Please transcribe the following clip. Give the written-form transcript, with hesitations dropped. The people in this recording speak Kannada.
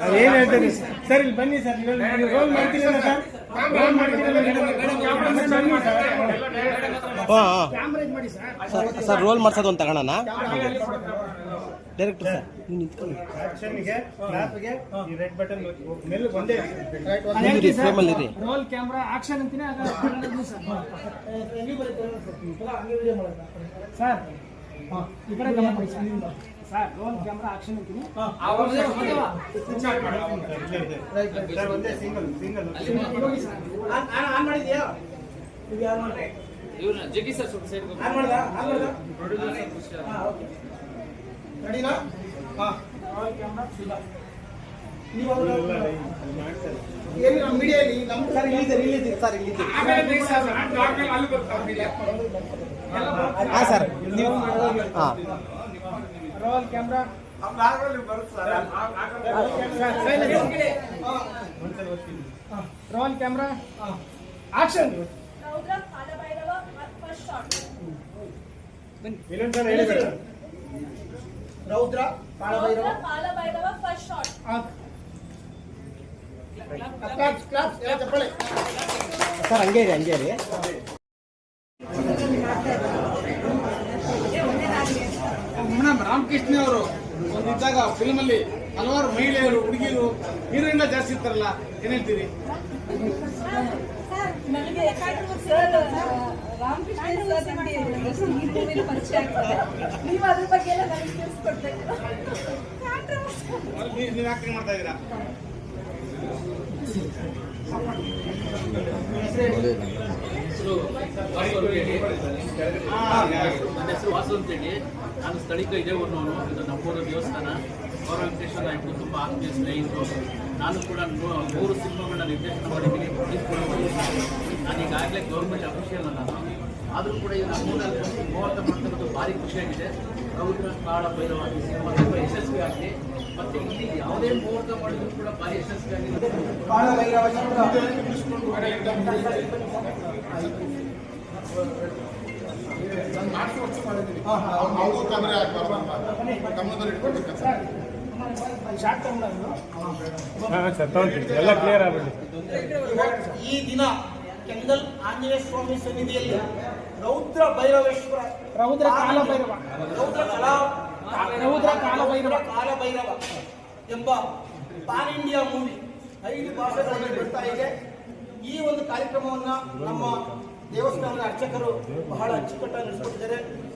ಏನ್ ಹೇಳ್ತೀರಿ ಸರ್? ಇಲ್ಲಿ ಬನ್ನಿ ಸರ್, ರೋಲ್ ಮಾಡ್ತೀರಲ್ಲ ಸರ್? ರೋಲ್ ಮಾಡ್ತೀರಲ್ಲ ಸರ್? ರೋಲ್ ಮಾಡ್ಸೋದು ಅಂತ ತಗೋಣ ಡೈರೆಕ್ಟರ್ ಸರ್. ನೀವು ನಿಂತ್ಕೊಳ್ಳಿ. ಆಕ್ಷನ್ಗೆ ಕ್ಲಾಪ್ಗೆ ಈ ರೆಡ್ ಬಟನ್ ಮೇಲೆ ಒಂದೇ ಫ್ರೇಮಲ್ಲಿ ಇರಿ. ರೋಲ್ ಕ್ಯಾಮ್ರಾ ಆಕ್ಷನ್ ಅಂತೀನಿ ಸರ್. ಈ ಕಡೆ ಗಮನ ಕೊಡಿ ಸರ್. ರೋಲ್ ಕ್ಯಾಮ್ರಾ ಆಕ್ಷನ್ ಅಂತೀನಿ. ಸರ್ ಒಂದೇ ಸಿಂಗಲ್ ಆನ್ ಮಾಡಿದ್ಯಾ? ಇದು ಯಾರು ಮಾಡ್ರೆ? ಇವ್ರನ್ನ ಜಗ್ಗಿ ಸರ್ ಸ್ವಲ್ಪ ಸೈಡ್ ಆನ್ ಮಾಡ್ದಾ? ರೆಡಿನಾ? ಹಾ, ರೋಲ್ ಕ್ಯಾಮ್ರಾ ಸುಧಾ. ನೀವು ಏನು ನಮ್ಮ ಮೀಡಿಯಾದಲ್ಲಿ ನಮ್ಮ ಸರ್ ಇಲ್ಲಿದ್ದೀರಿ ಸರ್, ಇಲ್ಲಿದ್ದೀರಿ. ಹಾಂ ಸರ್, ನೀವು ಹಾಂ. Roll camera roll camera action. ಇನ್ನೊಂದ್ಸಲ ಹೇಳಿಬೇಡ. Raudra Kalabhairava first shot. Claps ಚಪ್ಪಳೆ ಸರ್ ಹಂಗೆ ಇರಿ, ಹಂಗೆ ಇರಿ. ರಾಮಕೃಷ್ಣ ಅವರು ಒಂದಿದ್ದಾಗ ಫಿಲ್ಮ್ ಅಲ್ಲಿ ಹಲವಾರು ಮಹಿಳೆಯರು, ಹುಡುಗಿಯರು, ಹೀರೋಯಿನ್ ಜಾಸ್ತಿ ಇರ್ತಾರಲ್ಲ, ಏನ್ ಹೇಳ್ತೀರಿ? ನನಗೆ ರಾಮಕೃಷ್ಣ ಪರಿಚಯ ಆಗ್ತದೆ. ನೀವು ಅದ್ರ ಬಗ್ಗೆ ಎಲ್ಲ ನನಗೆ ತಿಳಿಸ್ಕೊಡ್ಬೇಕು. ನೀವು ಆಕ್ಟಿಂಗ್ ಮಾಡ್ತಾ ಇದ್ದೀರಾ? ನನ್ನ ಹೆಸರು ವಾಸು ಅಂತೇಳಿ. ನಾನು ಸ್ಥಳೀಕ ಇದೇ ಊರಿನವನು. ಇದು ನಮ್ಮೂರ ದೇವಸ್ಥಾನ. ಗೌರವ ವೆಂಕಟೇಶ್ವರ ನಾಯ್ಕರು ತುಂಬ ಆತ್ಮೀಯ ಸ್ನೇಹಿತರು. ನಾನು ಕೂಡ 3 ಸಿನಿಮಾಗಳನ್ನ ನಿರ್ದೇಶನ ಮಾಡಿದ್ದೀನಿ, ಪ್ರೊಡ್ಯೂಸ್ ಕೂಡ ಮಾಡಿದ್ದೀನಿ. ನಾನು ಈಗಾಗಲೇ ಗೌರ್ಮೆಂಟ್ ಅಫಿಷಿಯಲ್ ನಾನು. ಆದರೂ ಕೂಡ ಇದು ನಮ್ಮೂರಲ್ಲಿ ಮುಹೂರ್ತ ಮಾಡ್ತಕ್ಕಂಥ ಭಾರಿ ಖುಷಿಯಾಗಿದೆ. ರೌದ್ರ ಕಾಳ ಭೈರವ ಸಿನಿಮಾ ತುಂಬ ಯಶಸ್ವಿಯಾಗಿದೆ. ಮತ್ತೆ ಇಲ್ಲಿ ಯಾವುದೇ ಮುಹೂರ್ತ ಮಾಡಿದ್ರು ಕೂಡ ಭಾರಿ ಯಶಸ್ವಿಯಾಗಿದೆ. ಎಲ್ಲ ಕ್ಲಿಯರ್ ಆಗ್ಬಿಡಿ. ಈ ದಿನ ಕೆಂಗಲ್ ಆಂಜನೇಯ ಸ್ವಾಮಿ ಸನ್ನಿಧಿಯಲ್ಲಿ ರೌದ್ರ ಭೈರವೇಶ್ವರ ರೌದ್ರ ಕಾಲಭೈರವ ಎಂಬ ಪಾನ್ ಇಂಡಿಯಾ ಮೂವಿ 5 ಭಾಷೆಗಳಲ್ಲಿ ಬರ್ತಾ ಇದೆ. ಈ ಒಂದು ಕಾರ್ಯಕ್ರಮವನ್ನ ನಮ್ಮ ದೇವಸ್ಥಾನದ ಅರ್ಚಕರು ಬಹಳ ಅಚ್ಚುಕಟ್ಟಾಗಿ ನಡೆಸಿಕೊಟ್ಟಿದ್ದಾರೆ.